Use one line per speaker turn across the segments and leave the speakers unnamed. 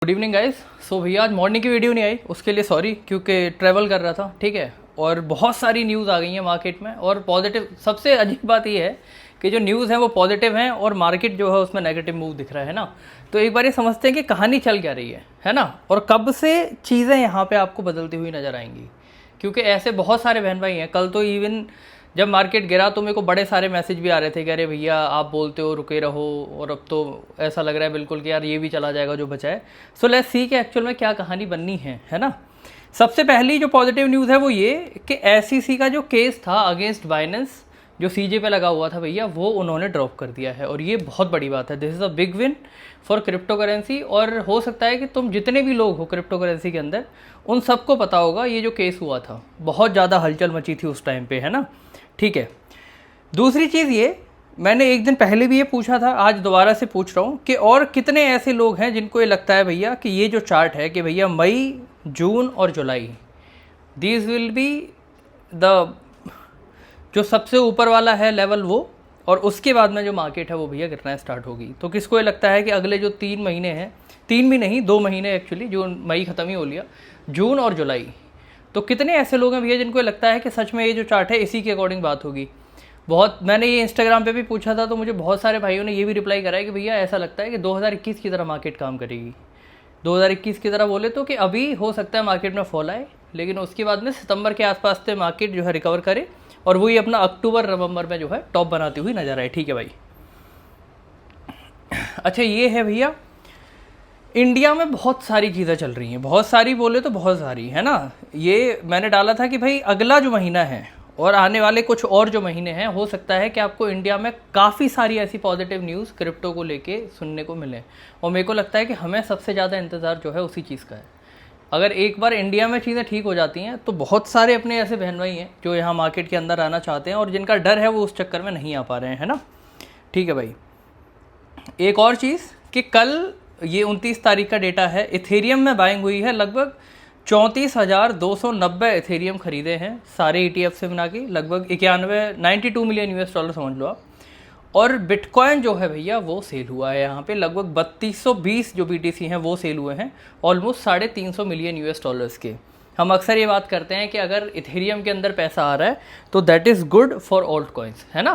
Good evening guys. सो भैया आज morning की वीडियो नहीं आई, उसके लिए सॉरी, क्योंकि ट्रैवल कर रहा था, ठीक है। और बहुत सारी न्यूज़ आ गई हैं मार्केट में, और पॉजिटिव। सबसे अजीब बात ये है कि जो न्यूज़ है वो पॉजिटिव हैं और मार्केट जो है उसमें नेगेटिव मूव दिख रहा है ना। तो एक बार ये समझते हैं कि कहानी चल क्या रही है ना, और कब से चीज़ें यहाँ पे आपको बदलती हुई नज़र आएंगी। क्योंकि ऐसे बहुत सारे बहन भाई हैं। कल तो इवन जब मार्केट गिरा तो मेरे को बड़े सारे मैसेज भी आ रहे थे कि अरे भैया आप बोलते हो रुके रहो, और अब तो ऐसा लग रहा है बिल्कुल कि यार ये भी चला जाएगा जो बचा है। सो लेट्स सी कि एक्चुअल में क्या कहानी बननी है ना। सबसे पहली जो पॉजिटिव न्यूज़ है वो ये कि एसईसी का जो केस था अगेंस्ट बाइनेंस, जो सीजे पे लगा हुआ था भैया, वो उन्होंने ड्रॉप कर दिया है। और ये बहुत बड़ी बात है। This is a big win for crypto currency. और हो सकता है कि तुम जितने भी लोग हो क्रिप्टो करेंसी के अंदर, उन सबको पता होगा ये जो केस हुआ था, बहुत ज़्यादा हलचल मची थी उस टाइम पे, है ना। ठीक है। दूसरी चीज़ ये, मैंने एक दिन पहले भी ये पूछा था, आज दोबारा से पूछ रहा हूँ कि और कितने ऐसे लोग हैं जिनको ये लगता है भैया कि ये जो चार्ट है कि भैया मई, जून और जुलाई, दीज विल बी द जो सबसे ऊपर वाला है लेवल वो, और उसके बाद में जो मार्केट है वो भैया गिरना स्टार्ट होगी। तो किसको ये लगता है कि अगले जो 3 महीने हैं, 3 भी नहीं 2 महीने एक्चुअली, जो मई ख़त्म ही हो लिया, जून और जुलाई, तो कितने ऐसे लोग हैं भैया जिनको ये लगता है कि सच में ये जो चार्ट है इसी के अकॉर्डिंग बात होगी। बहुत मैंने ये इंस्टाग्राम पे भी पूछा था, तो मुझे बहुत सारे भाइयों ने ये भी रिप्लाई करा है कि भैया ऐसा लगता है कि 2021 की तरह मार्केट काम करेगी। 2021 की तरह बोले तो कि अभी हो सकता है मार्केट में फॉल आए, लेकिन उसके बाद में सितंबर के आसपास से मार्केट जो है रिकवर करे, और वही अपना अक्टूबर नवंबर में जो है टॉप बनाती हुई नजर आए। ठीक है भाई। अच्छा, ये है भैया इंडिया में बहुत सारी चीज़ें चल रही हैं, बहुत सारी बोले तो बहुत सारी, है ना। ये मैंने डाला था कि भाई अगला जो महीना है और आने वाले कुछ और जो महीने हैं, हो सकता है कि आपको इंडिया में काफ़ी सारी ऐसी पॉजिटिव न्यूज़ क्रिप्टो को लेके सुनने को मिले। और मेरे को लगता है कि हमें सबसे ज़्यादा इंतज़ार जो है उसी चीज़ का है। अगर एक बार इंडिया में चीज़ें ठीक हो जाती हैं तो बहुत सारे अपने ऐसे बहन भाई हैं जो यहाँ मार्केट के अंदर आना चाहते हैं, और जिनका डर है वो उस चक्कर में नहीं आ पा रहे हैं, है ना। ठीक है भाई। एक और चीज़ कि कल ये 29 तारीख का डेटा है, इथेरियम में बाइंग हुई है, लगभग 34,290 इथेरियम खरीदे हैं सारे ETF से बना के, लगभग 92 मिलियन US डॉलर समझ लो आप। और बिटकॉइन जो है भैया वो सेल हुआ है यहाँ पे, लगभग 3220 जो BTC हैं वो सेल हुए हैं, ऑलमोस्ट 350 मिलियन US डॉलर्स के। हम अक्सर ये बात करते हैं कि अगर इथेरियम के अंदर पैसा आ रहा है तो that is good for alt coins, है ना।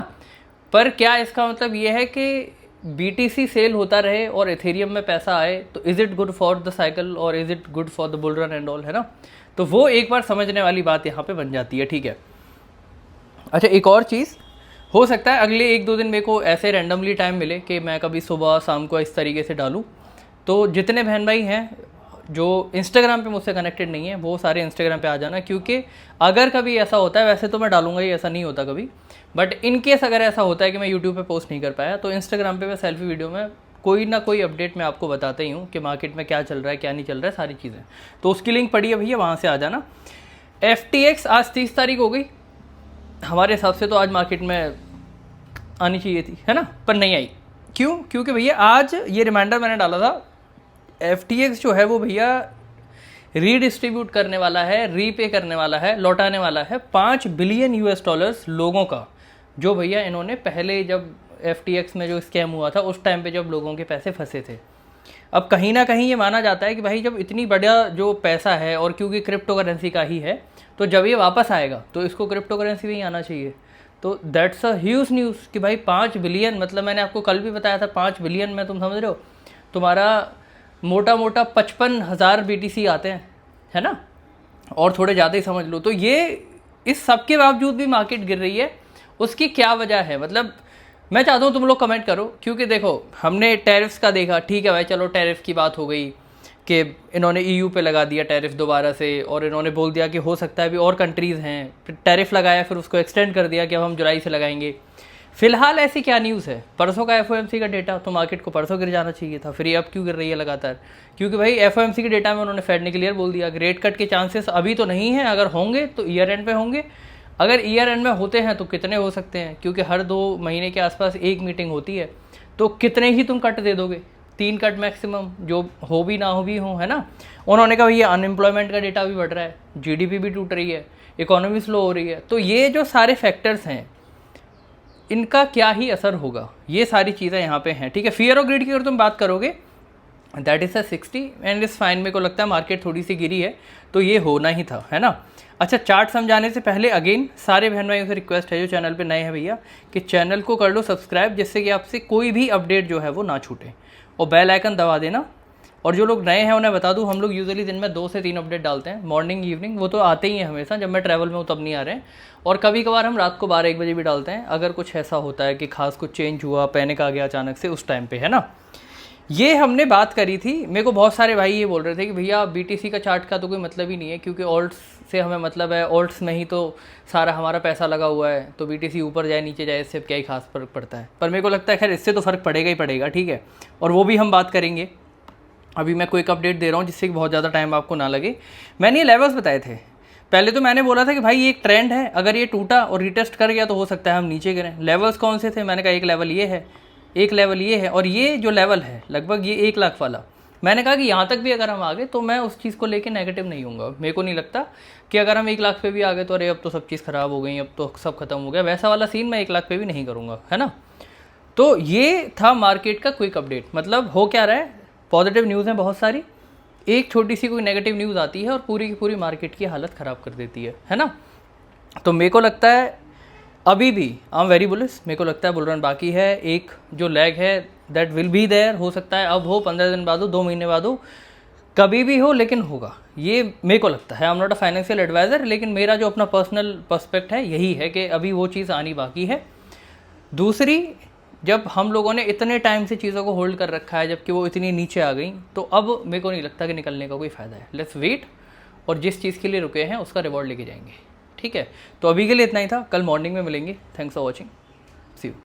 पर क्या इसका मतलब ये है कि BTC सेल होता रहे और इथेरियम में पैसा आए तो is it good for the cycle और is it good for the bull run and all, है ना। तो वो एक बार समझने वाली बात यहाँ पे बन जाती है। ठीक है। अच्छा, एक और चीज़, हो सकता है अगले 1-2 दिन मेरे को ऐसे रैंडमली टाइम मिले कि मैं कभी सुबह शाम को इस तरीके से डालूँ। तो जितने बहन भाई हैं जो इंस्टाग्राम पे मुझसे कनेक्टेड नहीं है, वो सारे इंस्टाग्राम पे आ जाना, क्योंकि अगर कभी ऐसा होता है, वैसे तो मैं डालूंगा ही, ऐसा नहीं होता कभी, बट इन केस अगर ऐसा होता है कि मैं यूट्यूब पे पोस्ट नहीं कर पाया, तो इंस्टाग्राम पे मैं सेल्फी वीडियो में कोई ना कोई अपडेट मैं आपको बताता ही हूँ कि मार्केट में क्या चल रहा है क्या नहीं चल रहा है, सारी चीज़ें। तो उसकी लिंक पड़ी है भैया, वहाँ से आ जाना। FTX आज 30 तारीख हो गई, हमारे हिसाब से तो आज मार्केट में आनी चाहिए थी, है ना, पर नहीं आई। क्यों? क्योंकि भैया आज ये रिमाइंडर मैंने डाला था, FTX जो है वो भैया रीडिस्ट्रीब्यूट करने वाला है, रीपे करने वाला है, लौटाने वाला है 5 बिलियन US डॉलर्स लोगों का, जो भैया इन्होंने पहले जब FTX में जो स्कैम हुआ था उस टाइम पे जब लोगों के पैसे फंसे थे। अब कहीं ना कहीं ये माना जाता है कि भाई जब इतनी बड़ा जो पैसा है, और क्योंकि क्रिप्टो करेंसी का ही है, तो जब ये वापस आएगा तो इसको क्रिप्टो करेंसी में ही आना चाहिए। तो दैट्स अ ह्यूज न्यूज़ कि भाई 5 बिलियन, मतलब मैंने आपको कल भी बताया था 5 बिलियन में, तुम समझ रहे हो, तुम्हारा मोटा मोटा 55,000 BTC आते हैं, है ना, और थोड़े ज़्यादा ही समझ लो। तो ये इस सब के बावजूद भी मार्केट गिर रही है, उसकी क्या वजह है? मतलब मैं चाहता हूँ तुम लोग कमेंट करो, क्योंकि देखो हमने टैरिफ्स का देखा, ठीक है भाई, चलो टैरिफ की बात हो गई कि इन्होंने EU पे लगा दिया टैरिफ दोबारा से, और इन्होंने बोल दिया कि हो सकता है अभी और कंट्रीज़ हैं, फिर टैरिफ लगाया, फिर उसको एक्सटेंड कर दिया कि अब हम जुलाई से लगाएंगे। फिलहाल ऐसी क्या न्यूज़ है? परसों का FOMC का डेटा, तो मार्केट को परसों गिर जाना चाहिए था, फिर ये अब क्यों गिर रही है लगातार? क्योंकि भाई FOMC के डेटा में उन्होंने फेड ने क्लियर बोल दिया कि रेट कट के चांसेस अभी तो नहीं है, अगर होंगे तो ईयर एंड पे होंगे। अगर ईयर एंड में होते हैं तो कितने हो सकते हैं? क्योंकि हर 2 महीने के आसपास एक मीटिंग होती है, तो कितने ही तुम कट दे दोगे? 3 कट मैक्सिमम, जो हो भी ना हो भी हो, है ना। उन्होंने कहा भैया अनएम्प्लॉयमेंट का डेटा भी बढ़ रहा है, GDP भी टूट रही है, इकोनॉमी स्लो हो रही है, तो ये जो सारे फैक्टर्स हैं इनका क्या ही असर होगा, ये सारी चीज़ें यहाँ पे हैं। ठीक है। फियर और ग्रिड की अगर तुम बात करोगे that is a 60 and is fine. मेरे को लगता है मार्केट थोड़ी सी गिरी है तो ये होना ही था, है ना। अच्छा, चार्ट समझाने से पहले अगेन सारे बहन भाइयों से रिक्वेस्ट है जो चैनल पे नए हैं भैया, कि चैनल को कर लो सब्सक्राइब, जिससे कि आपसे कोई भी अपडेट जो है वो ना छूटे, और बेल आइकन दबा देना। और जो लोग नए हैं उन्हें बता दूं, हम लोग यूजुअली दिन में 2 से 3 अपडेट डालते हैं, मॉर्निंग इवनिंग, वो तो आते ही हैं हमेशा, जब मैं ट्रैवल में हूँ तब नहीं आ रहे हैं। और कभी कभार हम रात को 12-1 बजे भी डालते हैं, अगर कुछ ऐसा होता है कि खास कुछ चेंज हुआ, पैनिक आ गया अचानक से, उस टाइम पे, है ना। ये हमने बात करी थी। मेरे को बहुत सारे भाई ये बोल रहे थे कि भैया बीटीसी का चार्ट का तो कोई मतलब ही नहीं है, क्योंकि ऑल्ट्स से हमें मतलब है, ऑल्ट्स में ही तो सारा हमारा पैसा लगा हुआ है, तो बीटीसी ऊपर जाए नीचे जाए इससे क्या ही खास फर्क पड़ता है। पर मेरे को लगता है खैर इससे तो फ़र्क पड़ेगा ही पड़ेगा, ठीक है, और वो भी हम बात करेंगे। अभी मैं क्विक अपडेट दे रहा हूँ जिससे कि बहुत ज़्यादा टाइम आपको ना लगे। मैंने ये लेवल्स बताए थे पहले, तो मैंने बोला था कि भाई ये एक ट्रेंड है, अगर ये टूटा और रिटेस्ट कर गया तो हो सकता है हम नीचे गिरें। लेवल्स कौन से थे? मैंने कहा एक लेवल ये है, एक लेवल ये है, और ये जो लेवल है लगभग ये 1 लाख वाला, मैंने कहा कि यहाँ तक भी अगर हम आ गए तो मैं उस चीज़ को लेके नेगेटिव नहीं हूँगा। मेरे को नहीं लगता कि अगर हम 1 लाख पे भी आ गए तो अरे अब तो सब चीज़ ख़राब हो गई, अब तो सब खत्म हो गया, वैसा वाला सीन मैं 1 लाख पे भी नहीं करूँगा, है ना। तो ये था मार्केट का क्विक अपडेट। मतलब हो क्या रहा है, पॉजिटिव न्यूज़ हैं बहुत सारी, एक छोटी सी कोई नेगेटिव न्यूज़ आती है और पूरी की पूरी मार्केट की हालत ख़राब कर देती है ना। तो मेरे को लगता है अभी भी आई एम वेरी बुलिश, मेरे को लगता है बुल रन बाकी है। एक जो लैग है दैट विल बी देयर, हो सकता है अब हो, 15 दिन बाद हो, 2 महीने बाद हो, कभी भी हो, लेकिन होगा, ये मेरे को लगता है। I am not a financial adviser, लेकिन मेरा जो अपना पर्सनल पर्सपेक्ट है यही है कि अभी वो चीज़ आनी बाकी है। दूसरी, जब हम लोगों ने इतने टाइम से चीज़ों को होल्ड कर रखा है जबकि वो इतनी नीचे आ गई, तो अब मेरे को नहीं लगता कि निकलने का कोई फ़ायदा है। लेट्स वेट, और जिस चीज़ के लिए रुके हैं उसका रिवॉर्ड लेके जाएंगे, ठीक है। तो अभी के लिए इतना ही था, कल मॉर्निंग में मिलेंगे। Thanks for watching.